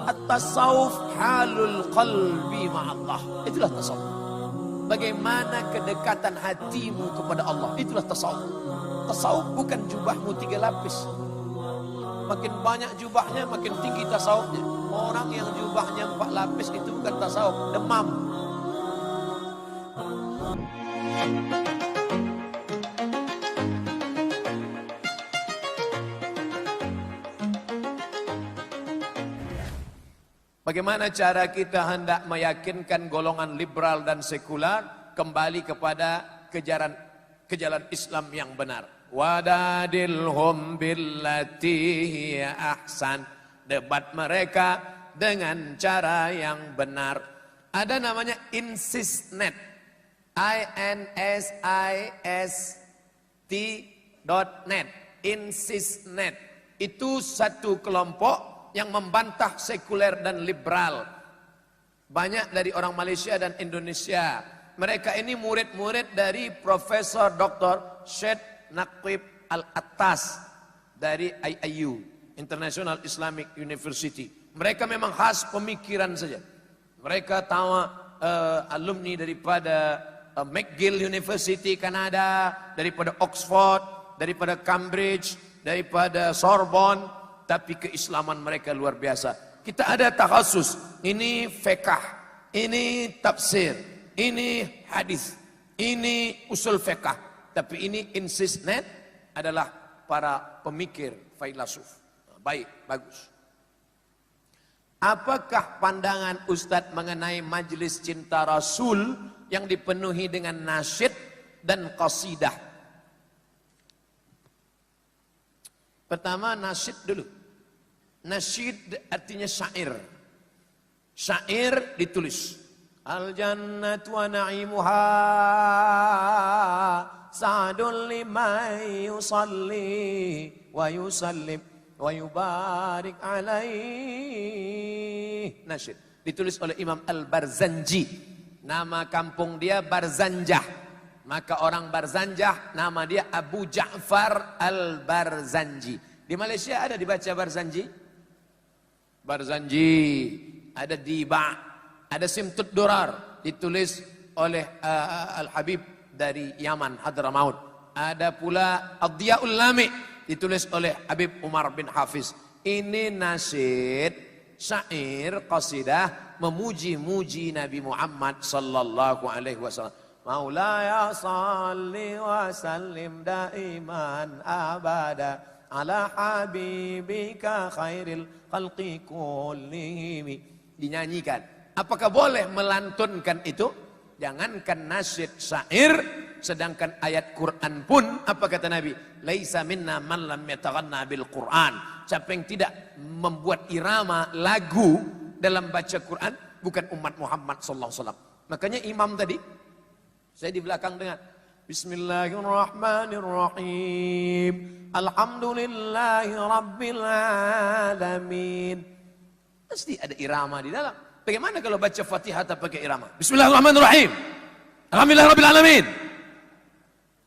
At-tasawuf halul qalbi ma'allah. Itulah tasawuf. Bagaimana kedekatan hatimu kepada Allah. Itulah tasawuf. Tasawuf bukan jubahmu 3 lapis. Makin banyak jubahnya, makin tinggi tasawufnya. Orang yang jubahnya 4 lapis itu bukan tasawuf, demam. Bagaimana cara kita hendak meyakinkan golongan liberal dan sekular kembali kepada ke jalan Islam yang benar. Wadadilhum billati hiya ahsan. Debat mereka dengan cara yang benar. Ada namanya INSISnet. INSIST.net. INSISnet. Itu satu kelompok yang membantah sekuler dan liberal. Banyak dari orang Malaysia dan Indonesia. Mereka ini murid-murid dari Profesor Dr. Syed Naqib Al-Attas dari IIU, International Islamic University. Mereka memang khas pemikiran saja. Mereka tahu alumni daripada McGill University Kanada, daripada Oxford, daripada Cambridge, daripada Sorbonne. Tapi keislaman mereka luar biasa. Kita ada takhasus. Ini fiqh, ini tafsir, ini hadis, ini usul fiqh. Tapi ini INSISnet adalah para pemikir filosof. Baik, bagus. Apakah pandangan Ustadz mengenai Majlis Cinta Rasul yang dipenuhi dengan nasyid dan qasidah? Pertama nasyid dulu. Nasyid artinya syair. Syair ditulis. Al jannatu wa na'imuha sa'adun liman yusalli wa yusallim wa yubarik alaih. Nasyid ditulis oleh Imam Al-Barzanji. Nama kampung dia Barzanjah. Maka orang Barzanjah nama dia Abu Ja'far Al-Barzanji. Di Malaysia ada dibaca Barzanji? Barzanji, ada Diba, ada Simtud Durar, ditulis oleh Al-Habib dari Yaman, Hadramaut. Ada pula Ad-Diya'ul Lami, ditulis oleh Habib Umar bin Hafiz. Ini nasyid, syair, qasidah, memuji-muji Nabi Muhammad sallallahu alaihi wasallam. Maulaya salli wa sallim daiman abada ala habibika khairil khalqi kullihim. Dinyanyikan. Apakah boleh melantunkan itu? Jangankan nasyid syair, sedangkan ayat Quran pun apa kata Nabi? Laisa minna man lam yataghanna bil Quran. Siapa yang tidak membuat irama lagu dalam baca Quran bukan umat Muhammad sallallahu alaihi wasallam. Makanya imam tadi saya di belakang dengar Bismillahirrahmanirrahim. Alhamdulillahi Rabbil Alamin. Pasti ada irama di dalam. Bagaimana kalau baca Fatihah tak pakai irama? Bismillahirrahmanirrahim. Alhamdulillahi Rabbil Alamin.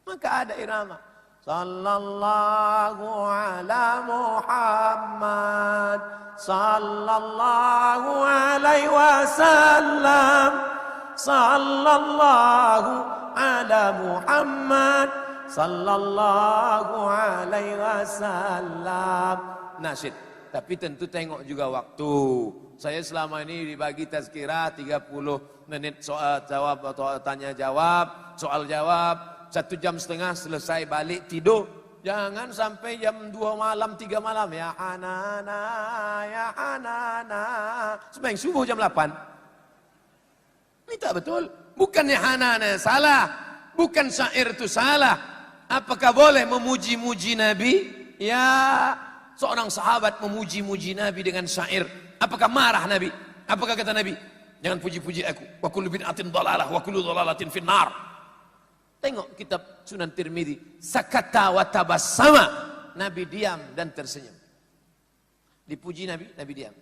Maka ada irama. Sallallahu ala Muhammad. Sallallahu alaihi wasallam. Sallallahu ala Muhammad. Sallallahu alaihi wasallam. Nasyid. Tapi tentu tengok juga waktu. Saya selama ini dibagi tazkirah 30 menit soal jawab atau tanya jawab, soal jawab, 1,5 jam selesai balik tidur. Jangan sampai jam 2 malam, 3 malam. Ya Hanana, ya Hanana. Sembahyang subuh jam 8. Ini tak betul. Bukannya Hanana salah. Bukan syair itu salah. Apakah boleh memuji-muji Nabi? Ya, seorang sahabat memuji-muji Nabi dengan syair. Apakah marah Nabi? Apakah kata Nabi? Jangan puji-puji aku. Wa kullu bid'atin dhalalah wa kullu dhalalatin finnar. Tengok kitab Sunan Tirmidzi. Sakata wa tabassama. Nabi diam dan tersenyum. Dipuji Nabi, Nabi diam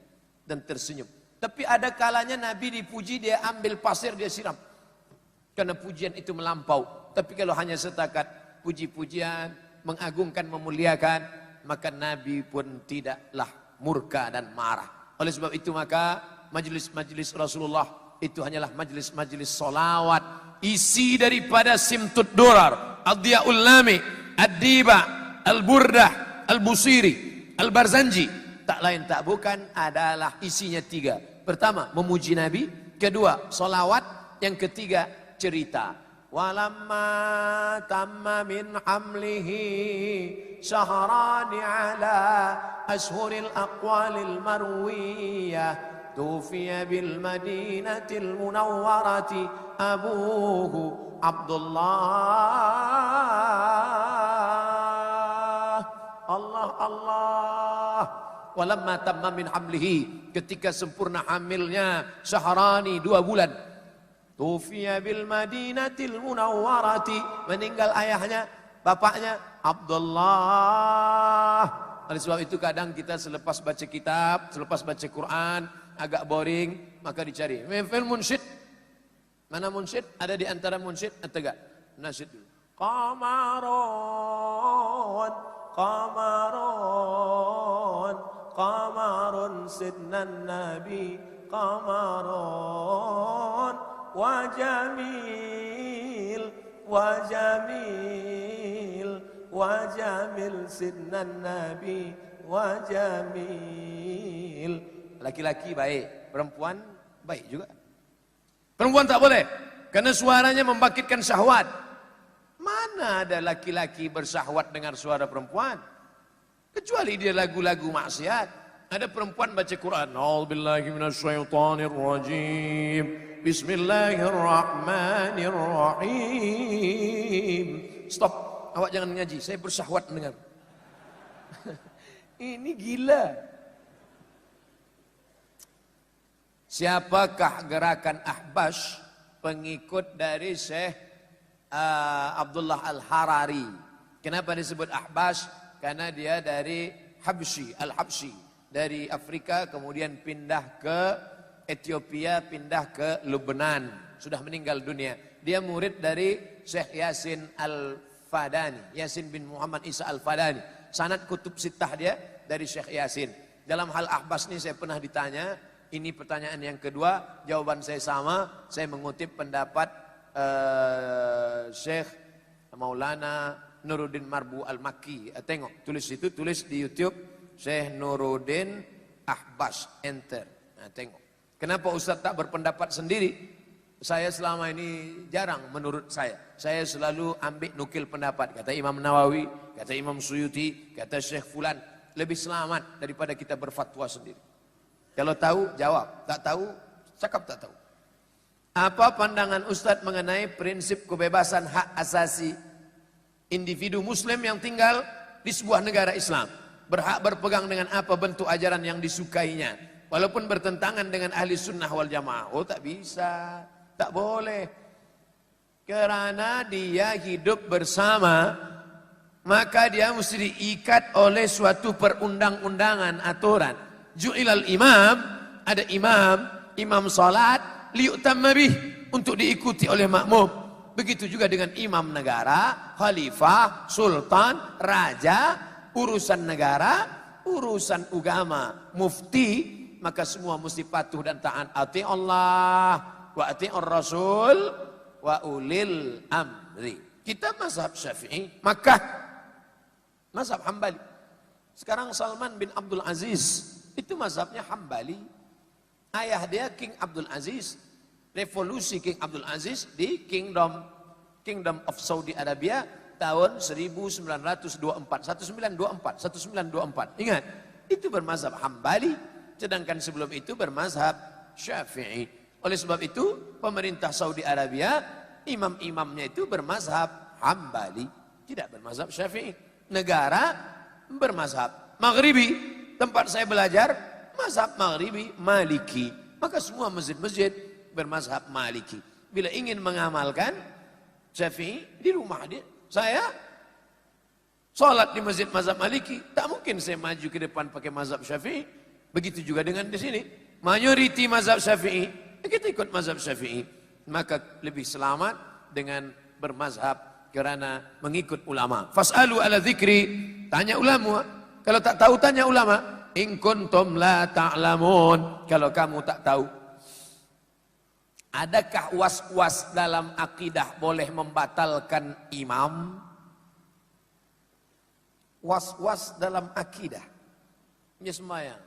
dan tersenyum. Tapi ada kalanya Nabi dipuji, dia ambil pasir, dia siram. Karena pujian itu melampau. Tapi kalau hanya setakat puji-pujian, mengagungkan, memuliakan, maka Nabi pun tidaklah murka dan marah. Oleh sebab itu maka majlis-majlis Rasulullah itu hanyalah majlis-majlis solawat. Isi daripada Simtud Durar, Ad-Diyaul Lami, Ad-Diba, Al-Burdah, Al-Busiri, Al-Barzanji, tak lain tak bukan adalah isinya 3. Pertama, memuji Nabi. Kedua, solawat. Yang ketiga, cerita. Walamma tamma min hamlihi syahrani ala ashhuril aqwalil marwiyah tufiya bil madinatil munawwarati abuhu Abdullah. Allah. Walamma tamma min hamlihi, ketika sempurna hamilnya syahrani 2 bulan. Tufiya bil madinatil munawwarati, meninggal ayahnya, bapaknya Abdullah. Oleh sebab itu kadang kita selepas baca kitab, selepas baca Quran agak boring, maka dicari film munsyid. Mana munsyid? Ada di antara munsyid atau enggak? Nasyid dulu. Qamarun, qamarun, qamarun sidnan nabi, qamarun wa jamil, wa jamil, wa jamil sidnan nabi, wa jamil. Laki-laki baik, perempuan baik juga. Perempuan tak boleh, karena suaranya membangkitkan syahwat. Mana ada laki-laki bersyahwat dengar suara perempuan? Kecuali dia lagu-lagu maksiat. Ada perempuan baca Quran. A'udzubillahi minasyaitonirrajim. Bismillahirrahmanirrahim. Stop. Awak jangan ngaji. Saya bersyahwat mendengar. Ini gila. Siapakah gerakan Ahbash? Pengikut dari Syekh Abdullah Al-Harari. Kenapa disebut Ahbash? Karena dia dari Habsyi, Al-Habsyi. Dari Afrika kemudian pindah ke Ethiopia, pindah ke Lebanon. Sudah meninggal dunia. Dia murid dari Syekh Yasin Al-Fadani. Yasin bin Muhammad Isa Al-Fadani. Sanad kutub sittah dia dari Syekh Yasin. Dalam hal Ahbash ini saya pernah ditanya. Ini pertanyaan yang kedua. Jawaban saya sama. Saya mengutip pendapat Syekh Maulana Nuruddin Marbu Al-Makki. Tengok, tulis itu, tulis di YouTube Syekh Nuruddin Ahbash, enter. Nah, tengok. Kenapa Ustaz tak berpendapat sendiri? Saya selama ini jarang menurut saya. Saya selalu ambil nukil pendapat. Kata Imam Nawawi, kata Imam Suyuti, kata Syekh Fulan. Lebih selamat daripada kita berfatwa sendiri. Kalau tahu, jawab. Tak tahu, cakap tak tahu. Apa pandangan Ustaz mengenai prinsip kebebasan hak asasi individu muslim yang tinggal di sebuah negara Islam? Berhak berpegang dengan apa bentuk ajaran yang disukainya. Walaupun bertentangan dengan ahli sunnah wal jamaah. Oh tak bisa, tak boleh. Karena dia hidup bersama, maka dia mesti diikat oleh suatu perundang-undangan, aturan. Ju'ilal imam, ada imam salat, liyutamma bih, untuk diikuti oleh makmum. Begitu juga dengan imam negara, khalifah, sultan, raja, urusan negara, urusan agama, mufti, maka semua mesti patuh dan taat. Ati Allah wa ati'ur Rasul wa ulil amri. Kita mazhab Syafi'i, Makkah mazhab Hambali. Sekarang Salman bin Abdul Aziz itu mazhabnya Hambali. Ayah dia King Abdul Aziz, revolusi King Abdul Aziz di Kingdom of Saudi Arabia tahun 1924. Ingat, itu bermazhab Hambali, sedangkan sebelum itu bermazhab Syafi'i. Oleh sebab itu, pemerintah Saudi Arabia, imam-imamnya itu bermazhab Hambali, tidak bermazhab Syafi'i. Negara bermazhab Maghribi. Tempat saya belajar, mazhab Maghribi Maliki. Maka semua masjid-masjid bermazhab Maliki. Bila ingin mengamalkan Syafi'i di rumah dia, saya sholat di masjid mazhab Maliki, tak mungkin saya maju ke depan pakai mazhab Syafi'i. Begitu juga dengan di sini, mayoriti mazhab Syafi'i, kita ikut mazhab Syafi'i. Maka lebih selamat dengan bermazhab karena mengikut ulama. Fas'alu ala dzikri, tanya ulama. Kalau tak tahu tanya ulama. in kuntum la ta'lamun. Kalau kamu tak tahu. Adakah was-was dalam akidah boleh membatalkan imam? Was-was dalam akidah. Dia sembahyang.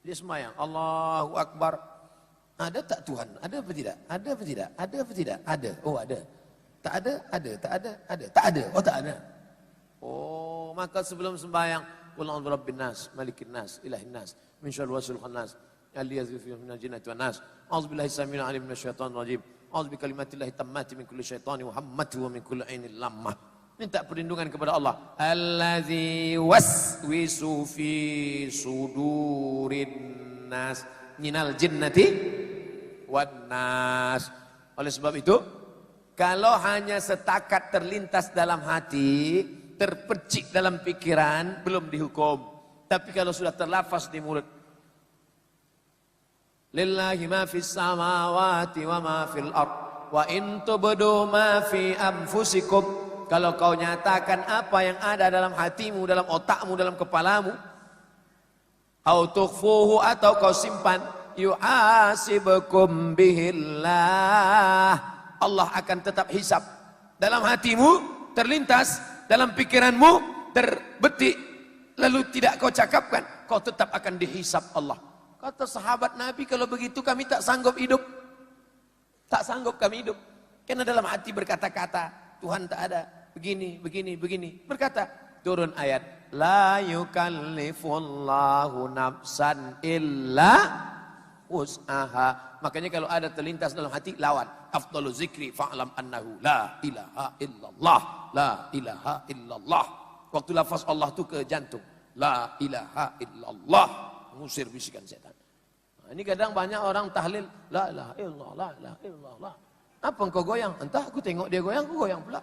Dia sembahyang. Allahu Akbar. Ada tak Tuhan? Ada apa tidak? Ada apa tidak? Ada apa tidak? Ada. Oh ada. Tak ada? Ada. Tak ada? Ada. Tak ada? Oh tak ada. Oh maka sebelum sembahyang. Qul a'udzu birabbin nas, malikin nas, ilahin nas, min syarri wasil khannas. Alladzi fi minal jinnati wan nas. A'udzu billahi samil alim minasyaitonir rajim. A'udzu bikalimatillahi tammati min kulli syaitani wa hammati wa min kulli ainin lammah. Minta perlindungan kepada Allah. Alladzi waswisu fi sudurin nas minal jinnati wan nas. Oleh sebab itu, kalau hanya setakat terlintas dalam hati, terpercik dalam pikiran, belum dihukum. Tapi kalau sudah terlafaz di mulut, lillahi ma fis samawati wa ma fil ard wa in tubdu ma fi anfusikum. Kalau kau nyatakan apa yang ada dalam hatimu, dalam otakmu, dalam kepalamu, au tukhfuhu atau kau simpan, yuhasibukum bihillah. Allah akan tetap hisab. Dalam hatimu terlintas, dalam pikiranmu terbetik, lalu tidak kau cakapkan, kau tetap akan dihisab Allah. Kata sahabat Nabi, kalau begitu kami tak sanggup hidup. Tak sanggup kami hidup. Karena dalam hati berkata-kata, Tuhan tak ada, begini, begini, begini. Berkata, turun ayat, la yukallifullahu nafsan illa wus'aha. Makanya kalau ada terlintas dalam hati, lawan. Afdalu zikri fa'lam annahu la ilaha illallah. La ilaha illallah. Waktu lafaz Allah itu ke jantung. La ilaha illallah. Mengusir bisikan setan. Nah, ini kadang banyak orang tahlil. La ilaha illallah, la ilaha illallah. Apa engkau goyang? Entah, aku tengok dia goyang, aku goyang pula.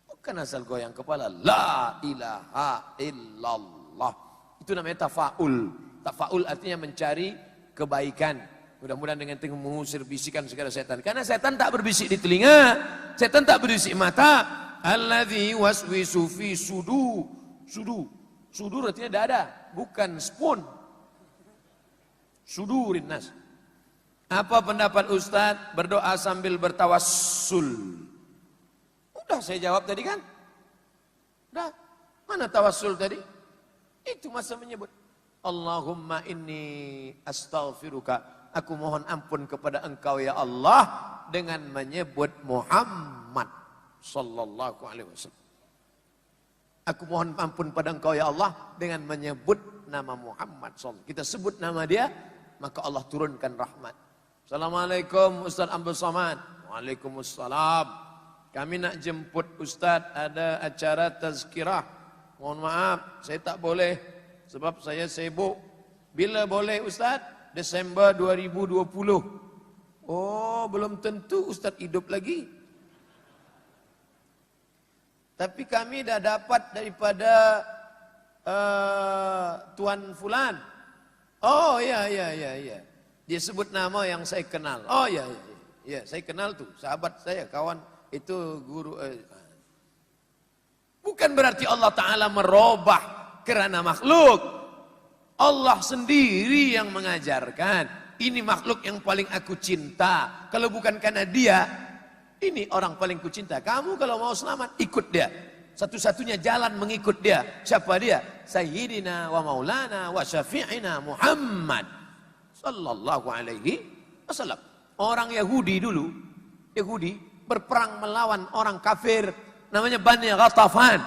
Bukan asal goyang kepala. La ilaha illallah. Itu namanya tafa'ul. Tafa'ul artinya mencari kebaikan. Mudah-mudahan dengan itu mengusir bisikan segala setan. Karena setan tak berbisik di telinga. Setan tak berbisik mata. Alladzi waswisu fi sudur artinya dada. Bukan spoon. Sudurin nas. Apa pendapat Ustaz berdoa sambil bertawassul? Udah saya jawab tadi kan? Udah. Mana tawassul tadi? Itu masa menyebut. Allahumma inni astaghfiruka. Aku mohon ampun kepada engkau ya Allah. Dengan menyebut Muhammad sallallahu alaihi wasallam. Aku mohon ampun pada engkau ya Allah. Dengan menyebut nama Muhammad sallallahu. Kita sebut nama dia. Maka Allah turunkan rahmat. Assalamualaikum Ustaz Abdul Somad. Waalaikumsalam. Kami nak jemput Ustaz, ada acara tazkirah. Mohon maaf, saya tak boleh sebab saya sibuk. Bila boleh Ustaz? Desember 2020. Oh, belum tentu Ustaz hidup lagi. Tapi kami dah dapat daripada Tuan Fulan. Oh ya. Dia sebut nama yang saya kenal. Oh ya, saya kenal tuh, sahabat saya, kawan itu guru. Bukan berarti Allah Ta'ala merubah kerana makhluk. Allah sendiri yang mengajarkan. Ini makhluk yang paling aku cinta. Kalau bukan karena dia, ini orang paling ku cinta. Kamu kalau mau selamat, ikut dia. Satu-satunya jalan mengikut dia. Siapa dia? Sayyidina wa maulana wa syafi'ina Muhammad sallallahu alaihi wasallam. Orang Yahudi dulu, berperang melawan orang kafir namanya Bani Ghatafan.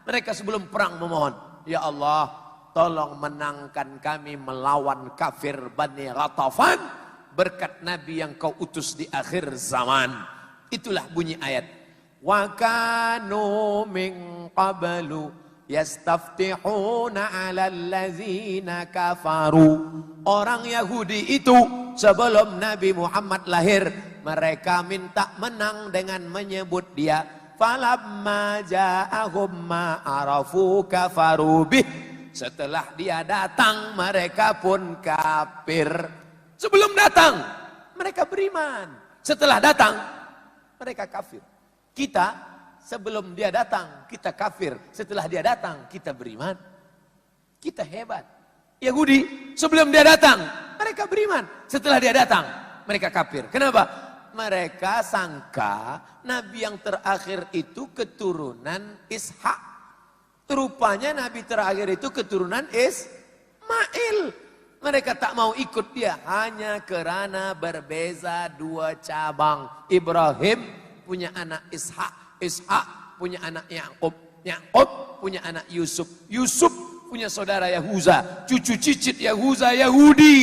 Mereka sebelum perang memohon, ya Allah, tolong menangkan kami melawan kafir Bani Ghatafan berkat Nabi yang kau utus di akhir zaman. Itulah bunyi ayat. Wa kanu min qablu yastaftihuna 'alal ladzina kafaru. Orang Yahudi itu sebelum Nabi Muhammad lahir, mereka minta menang dengan menyebut dia. Falamma ja'ahum ma arafu kafaru bih. Setelah dia datang, mereka pun kafir. Sebelum datang, mereka beriman. Setelah datang, mereka kafir. Kita Sebelum dia datang, kita kafir. Setelah dia datang, kita beriman. Kita hebat. Yahudi, sebelum dia datang, mereka beriman. Setelah dia datang, mereka kafir. Kenapa? Mereka sangka Nabi yang terakhir itu keturunan Ishak. Rupanya Nabi terakhir itu keturunan Ismail. Mereka tak mau ikut dia hanya karena berbeza dua cabang. Ibrahim punya anak Ishak, Ishak punya anak Yakub, Yakub punya anak Yusuf, Yusuf punya saudara Yahuza, cucu cicit Yahuza Yahudi.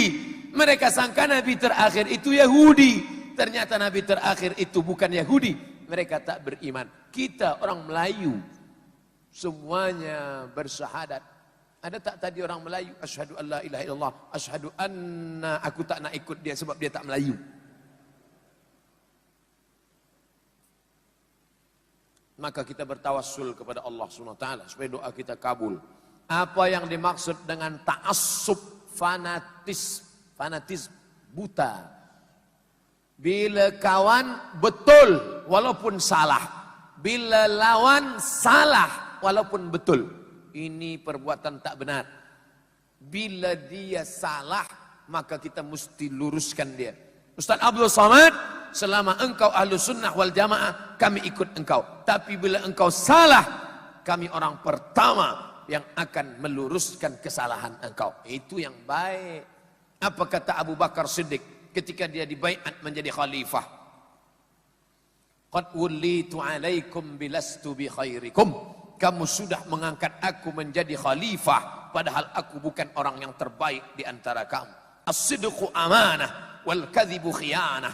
Mereka sangka Nabi terakhir itu Yahudi. Ternyata Nabi terakhir itu bukan Yahudi. Mereka tak beriman. Kita orang Melayu semuanya bersyahadat. Ada tak tadi orang Melayu, asyhadu an la ilaha illallah, asyhadu anna, aku tak nak ikut dia sebab dia tak Melayu. Maka kita bertawassul kepada Allah SWT supaya doa kita kabul. Apa yang dimaksud dengan ta'assub, fanatis buta. Bila kawan betul walaupun salah. Bila lawan salah walaupun betul. Ini perbuatan tak benar. Bila dia salah, maka kita mesti luruskan dia. Ustaz Abdul Somad, selama engkau ahlu sunnah wal jamaah, kami ikut engkau. Tapi bila engkau salah, kami orang pertama yang akan meluruskan kesalahan engkau. Itu yang baik. Apa kata Abu Bakar Siddiq ketika dia dibaiat menjadi khalifah? Qad wullitu alaikum bilastu bi khairikum. Kamu sudah mengangkat aku menjadi khalifah, padahal aku bukan orang yang terbaik di antara kamu. As-sidqu amanah wal kadhibu khiyanah.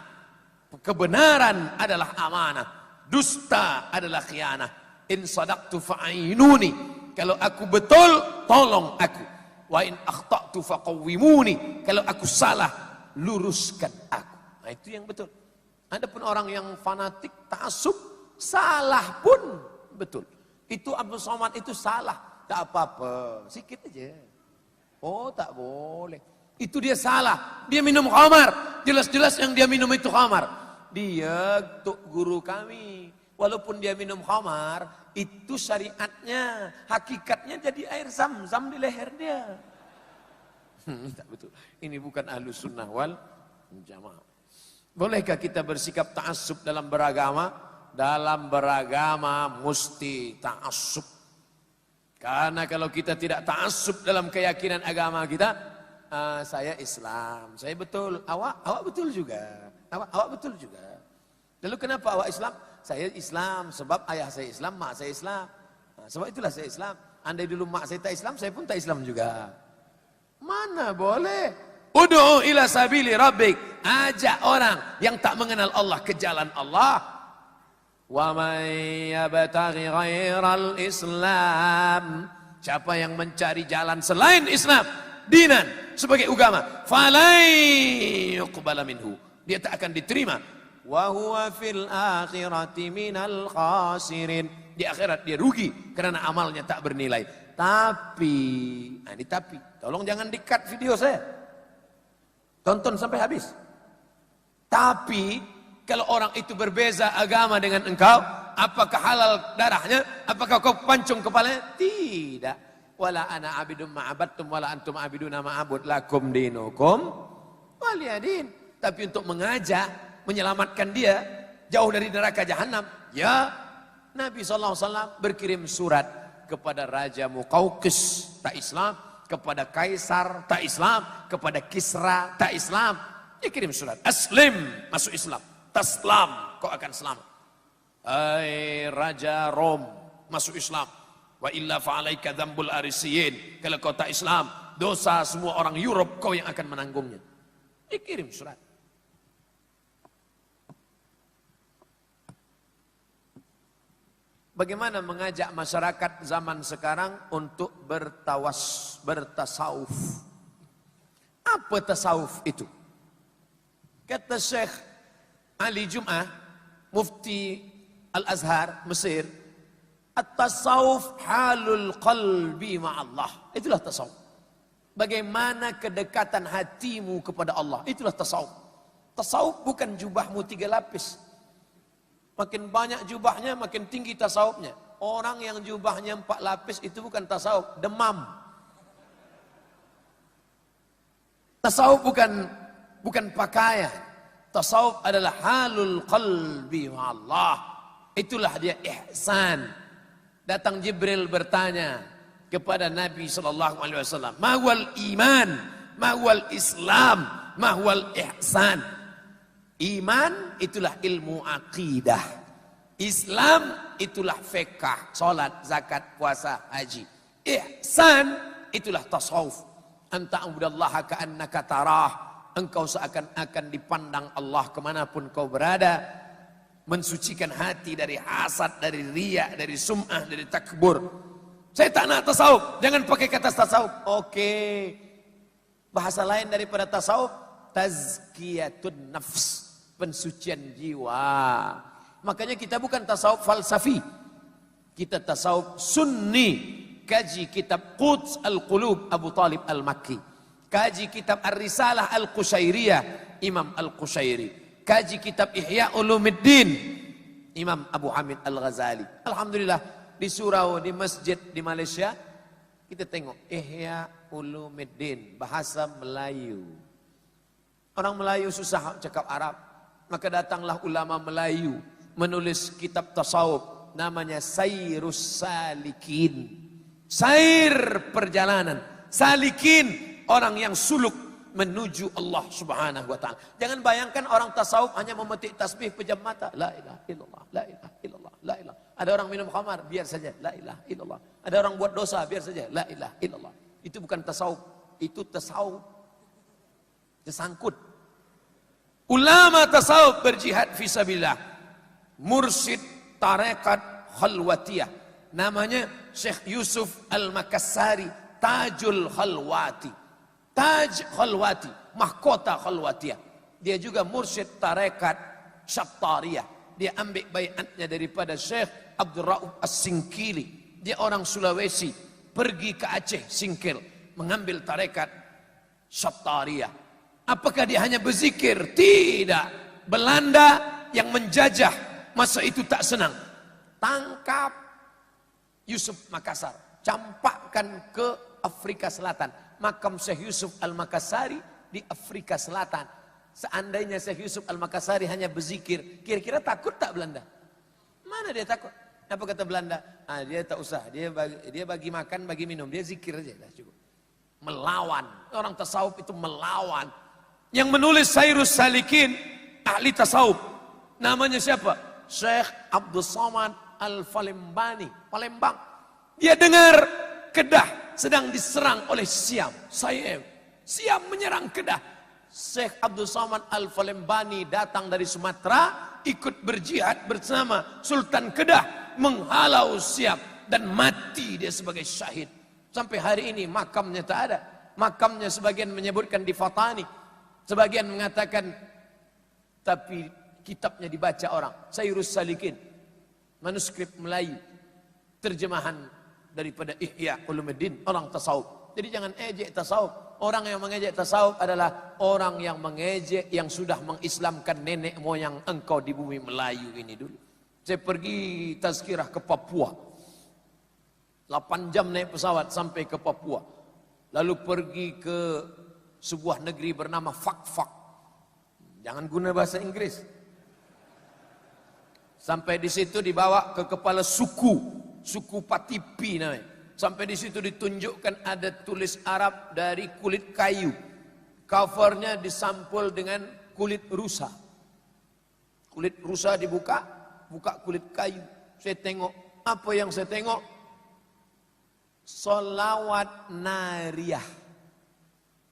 Kebenaran adalah amanah, dusta adalah khianah. In sadaqtu fa'inuni. Kalau aku betul, tolong aku. Wa in akhta'tu faqawwimuni. Kalau aku salah, luruskan aku. Nah, itu yang betul. Adapun orang yang fanatik, ta'assub, salah pun betul. Itu Abdul Somad itu salah. Tak apa-apa, sikit aja. Oh, tak boleh. Itu dia salah. Dia minum khamar. Jelas-jelas yang dia minum itu khamar. Dia guru kami. Walaupun dia minum khamar, itu syariatnya, hakikatnya jadi air zam-zam di leher dia. Tak betul. Ini bukan ahlus sunnah wal jamaah. Bolehkah kita bersikap ta'assub dalam beragama? Dalam beragama mesti ta'assub. Karena kalau kita tidak ta'assub dalam keyakinan agama kita, saya Islam, saya betul, awak betul juga, awak betul juga. Lalu kenapa awak Islam? Saya Islam sebab ayah saya Islam, mak saya Islam. Nah, sebab itulah saya Islam. Andai dulu mak saya tak Islam, saya pun tak Islam juga. Mana boleh? Ud'u ila sabili rabbik. Ajak orang yang tak mengenal Allah ke jalan Allah. Wa may yabtaghi ghairal Islam. Siapa yang mencari jalan selain Islam, dinan sebagai agama, falai yuqbala minhu. Dia tak akan diterima. Wa huwa fil akhirati minal khasirin. Di akhirat dia rugi karena amalnya tak bernilai. Tapi, nah ini tapi, tolong jangan di-cut video saya. Tonton sampai habis. Tapi kalau orang itu berbeza agama dengan engkau, apakah halal darahnya? Apakah kau pancung kepalanya? Tidak. Wala ana abidum ma'abadtum wala antum abiduna ma'abud lakum dinukum waliyadin. Tapi untuk mengajak, menyelamatkan dia jauh dari neraka jahanam, ya Nabi SAW berkirim surat kepada Raja Muqawqis, tak Islam, kepada Kaisar, tak Islam, kepada Kisra, tak Islam. Dia kirim surat, aslim, masuk Islam. Taslam, kau akan selamat. Hai Raja Rom, masuk Islam. Wa illa fa'alaika dzambul arisiyin. Kalau kau tak Islam, dosa semua orang Europe kau yang akan menanggungnya. Dikirim surat. Bagaimana mengajak masyarakat zaman sekarang untuk bertasawuf? Apa tasawuf itu? Kata Syekh Ali Jum'ah, Mufti Al-Azhar, Mesir, at-tasawuf halul qalbi ma'allah. Itulah tasawuf. Bagaimana kedekatan hatimu kepada Allah. Itulah tasawuf. Tasawuf bukan jubahmu 3 lapis. Makin banyak jubahnya, makin tinggi tasawufnya. Orang yang jubahnya 4 lapis itu bukan tasawuf, demam. Tasawuf bukan pakaian. Tasawuf adalah halul qalbi wa Allah. Itulah dia ihsan. Datang Jibril bertanya kepada Nabi SAW, "Mahwal iman, mahwal Islam, mahwal ihsan." Iman itulah ilmu akidah. Islam itulah fiqh, salat, zakat, puasa, haji. Ihsan itulah tasawuf. Anta abudallaha ka'annaka tarah. Engkau seakan-akan dipandang Allah kemanapun kau berada. Mensucikan hati dari hasad, dari riya, dari sum'ah, dari takbur. Saya tak nak tasawuf, jangan pakai kata tasawuf. Oke. Bahasa lain daripada tasawuf, tazkiyatun nafs. Pensucian jiwa. Makanya kita bukan tasawuf falsafi. Kita tasawuf sunni. Kaji kitab Quds Al-Qulub Abu Talib Al-Makki. Kaji kitab Ar-Risalah Al-Qushairiyah Imam Al-Qushairi. Kaji kitab Ihya Ulumuddin Imam Abu Hamid Al-Ghazali. Alhamdulillah di surau, di masjid di Malaysia kita tengok Ihya Ulumuddin bahasa Melayu. Orang Melayu susah cakap Arab. Maka datanglah ulama Melayu menulis kitab tasawuf namanya Sairus Salikin. Sair perjalanan, salikin orang yang suluk menuju Allah Subhanahu wa taala. Jangan bayangkan orang tasawuf hanya memetik tasbih pejam mata, la ilaha illallah, la ilaha illallah, la ilaha. Ada orang minum khamar, biar saja, la ilaha illallah. Ada orang buat dosa, biar saja, la ilaha illallah. Itu bukan tasawuf, itu tasawuf. Tersangkut. Ulama tasawuf berjihad fisabilillah. Mursyid tarekat khalwatiyah. Namanya Syekh Yusuf Al-Makassari, Tajul Khalwati. Taj Khalwati, mahkota Khalwatiyah. Dia juga mursyid tarekat Syattariyah. Dia ambil baiatnya daripada Syekh Abdul Rauf As-Singkili. Dia orang Sulawesi, pergi ke Aceh, Singkil, mengambil tarekat Syattariyah. Apakah dia hanya berzikir? Tidak. Belanda yang menjajah masa itu tak senang. Tangkap Yusuf Makassar, campakkan ke Afrika Selatan. Makam Syekh Yusuf Al-Makassari di Afrika Selatan. Seandainya Syekh Yusuf Al-Makassari hanya berzikir, kira-kira takut tak Belanda? Mana dia takut? Apa kata Belanda? Dia tak usah, dia bagi makan, bagi minum, dia zikir aja dah cukup. Melawan, orang tasawuf itu melawan. Yang menulis Sairus Salikin, ahli tasawuf. Namanya siapa? Syekh Abdul Somad Al-Falembani, Palembang. Dia dengar Kedah sedang diserang oleh Siam. Siam menyerang Kedah. Syekh Abdul Somad Al-Falembani datang dari Sumatera, ikut berjihad bersama Sultan Kedah, menghalau Siam dan mati dia sebagai syahid. Sampai hari ini makamnya tak ada. Makamnya sebagian menyebutkan di Fatani, sebagian mengatakan tapi kitabnya dibaca orang. Sairus Salikin, manuskrip Melayu, terjemahan daripada Ihya Ulumuddin, orang tasawuf. Jadi jangan ejek tasawuf. Orang yang mengejek tasawuf adalah orang yang mengejek yang sudah mengislamkan nenek moyang engkau di bumi Melayu ini dulu. Saya pergi tazkirah ke Papua. 8 jam naik pesawat sampai ke Papua. Lalu pergi ke sebuah negeri bernama Fak-Fak. Jangan guna bahasa Inggris. Sampai di situ dibawa ke kepala suku Patipi namanya. Sampai di situ ditunjukkan ada tulis Arab dari kulit kayu. Covernya disampul dengan kulit rusa. Kulit rusa dibuka, buka kulit kayu. Saya tengok, apa yang saya tengok? Solawat nariyah.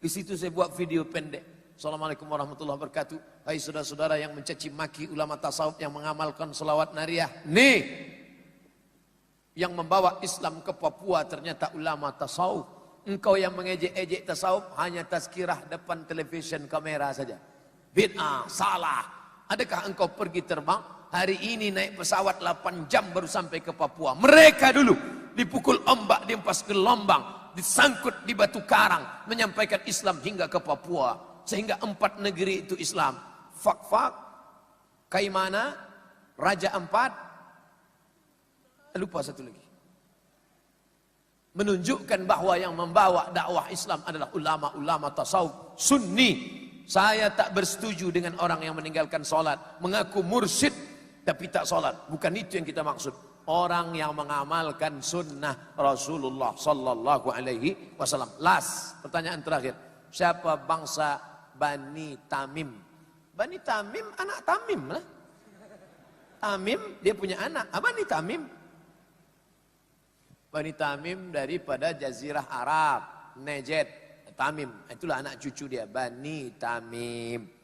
Di situ saya buat video pendek. Assalamualaikum warahmatullahi wabarakatuh. Hai saudara-saudara yang mencaci maki ulama tasawuf yang mengamalkan solawat nariyah. Nih, yang membawa Islam ke Papua ternyata ulama tasawuf. Engkau yang mengejek-ejek tasawuf hanya tazkirah depan television kamera saja. Bid'ah, salah. Adakah engkau pergi terbang? Hari ini naik pesawat 8 jam baru sampai ke Papua. Mereka dulu dipukul ombak, diempas gelombang, disangkut di batu karang, menyampaikan Islam hingga ke Papua. Sehingga 4 negeri itu Islam. Fak-Fak, Kaimana, Raja 4, lupa satu lagi. Menunjukkan bahwa yang membawa dakwah Islam adalah ulama-ulama tasawuf sunni. Saya tak bersetuju dengan orang yang meninggalkan sholat, mengaku mursyid tapi tak sholat. Bukan itu yang kita maksud. Orang yang mengamalkan sunnah Rasulullah sallallahu alaihi wasallam. Last, pertanyaan terakhir. Siapa bangsa Bani Tamim? Bani Tamim anak Tamim lah. Tamim dia punya anak. Bani Tamim. Bani Tamim daripada Jazirah Arab, Najd, Tamim. Itulah anak cucu dia, Bani Tamim.